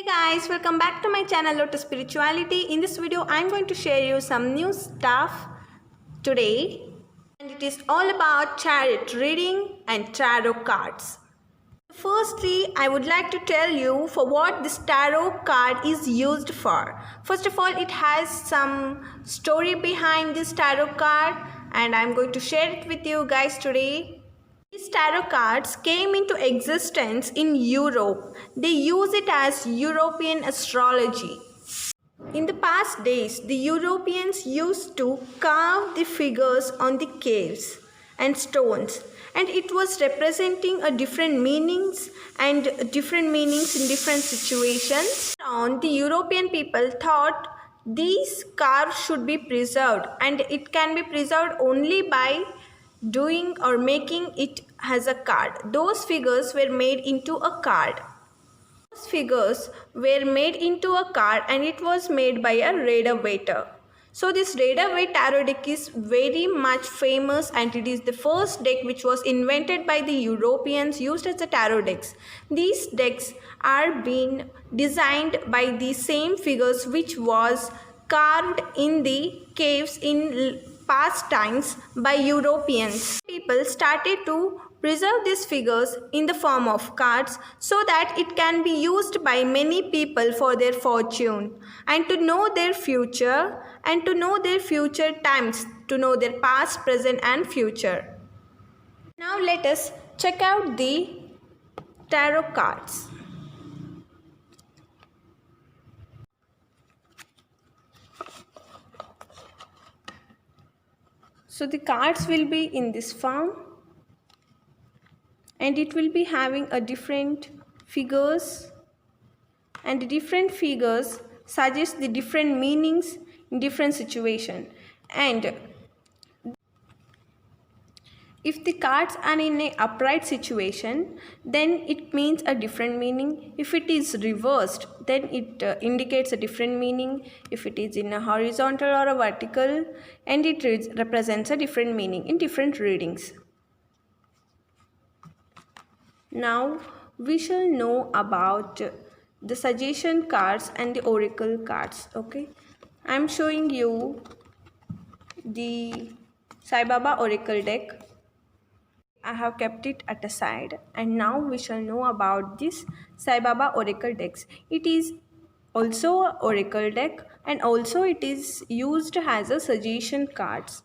Guys, welcome back to my channel Lotus Spirituality. In this video I'm going to share you some new stuff today, and it is all about tarot reading and tarot cards. Firstly, I would like to tell you for what this tarot card is used for. First of all, it has some story behind this tarot card and I'm going to share it with you guys today. These tarot cards came into existence in Europe. They use it as European astrology. In the past days, the Europeans used to carve the figures on the caves and stones, and it was representing a different meanings in different situations. On the European people thought these cards should be preserved, and it can be preserved only by doing or making it as a card. Those figures were made into a card. Those figures were made into a card and it was made by a Rider-Waite. So this Rider-Waite tarot deck is very much famous, and it is the first deck which was invented by the Europeans, used as a tarot decks. These decks are being designed by the same figures which was carved in the caves in past times by Europeans. People started to preserve these figures in the form of cards so that it can be used by many people for their fortune and to know their future and to know their future times, to know their past, present and future. Now let us check out the tarot cards. So the cards will be in this form, and it will be having a different figures, and the different figures suggest the different meanings in different situation. And if the cards are in an upright situation, then it means a different meaning. If it is reversed, then it indicates a different meaning. If it is in a horizontal or a vertical, and it represents a different meaning in different readings. Now we shall know about the suggestion cards and the oracle cards. Okay, I am showing you the Sai Baba oracle deck. I have kept it at a side, and now we shall know about this Sai Baba oracle decks. It is also an oracle deck, and also it is used as a suggestion cards.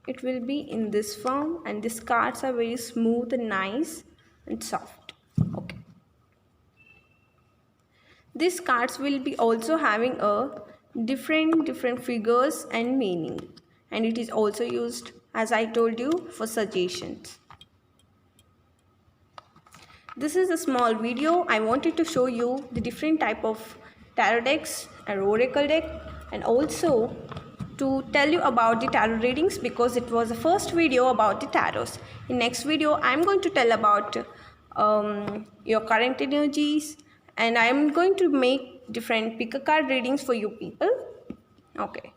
It will be in this form, and these cards are very smooth and nice and soft. Okay, these cards will be also having a different figures and meaning, and it is also used, as I told you, for suggestions. This is a small video. I wanted to show you the different type of tarot decks and oracle deck, and also to tell you about the tarot readings, because it was the first video about the tarots. In next video I am going to tell about your current energies, and I am going to make different pick a card readings for you people. Okay,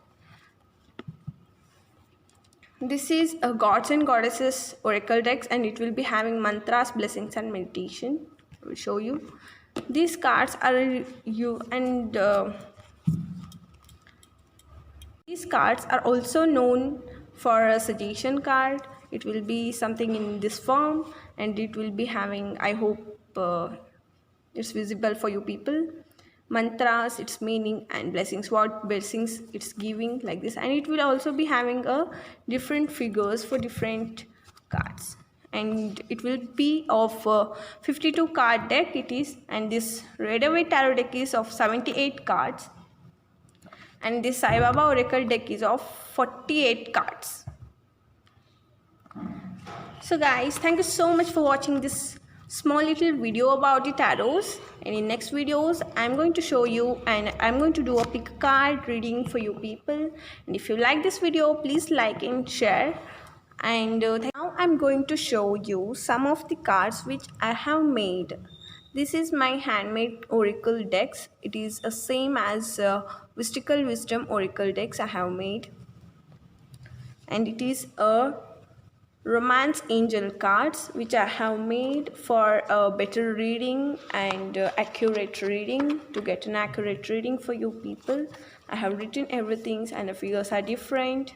this is a gods and goddesses oracle decks, and it will be having mantras, blessings and meditation. I will show you. These cards are these cards are also known for a suggestion card. It will be something in this form, and it will be having, I hope it's visible for you people, mantras, its meaning, and blessings, what blessings it's giving, like this. And it will also be having a different figures for different cards, and it will be of 52 card deck it is, and this Rider-Waite tarot deck is of 78 cards, and this Sai Baba oracle deck is of 48 cards. So guys, thank you so much for watching this small little video about the tarots, and in next videos I'm going to show you, and I'm going to do a pick card reading for you people. And if you like this video, please like and share. And now I'm going to show you some of the cards which I have made. This is my handmade oracle decks. It is the same as Mystical Wisdom oracle decks I have made, and it is a romance angel cards which I have made for a better reading and accurate reading, to get an accurate reading for you people. I have written everything and the figures are different,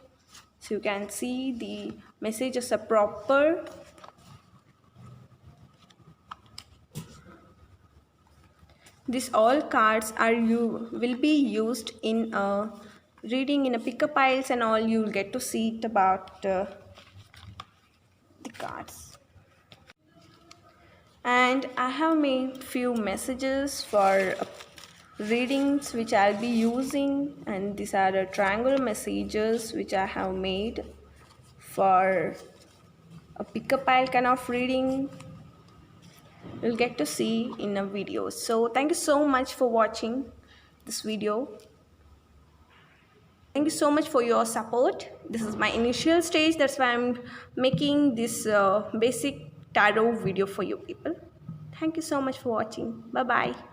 so you can see the messages are proper. These all cards will be used in a reading in a picker piles and all. You will get to see it about the cards. And I have made few messages for readings which I'll be using, and these are the triangle messages which I have made for a pick a pile kind of reading. You'll get to see in a video. So thank you so much for watching this video. Thank you so much for your support. This is my initial stage, that's why I'm making this basic tarot video for you people. Thank you so much for watching. Bye bye.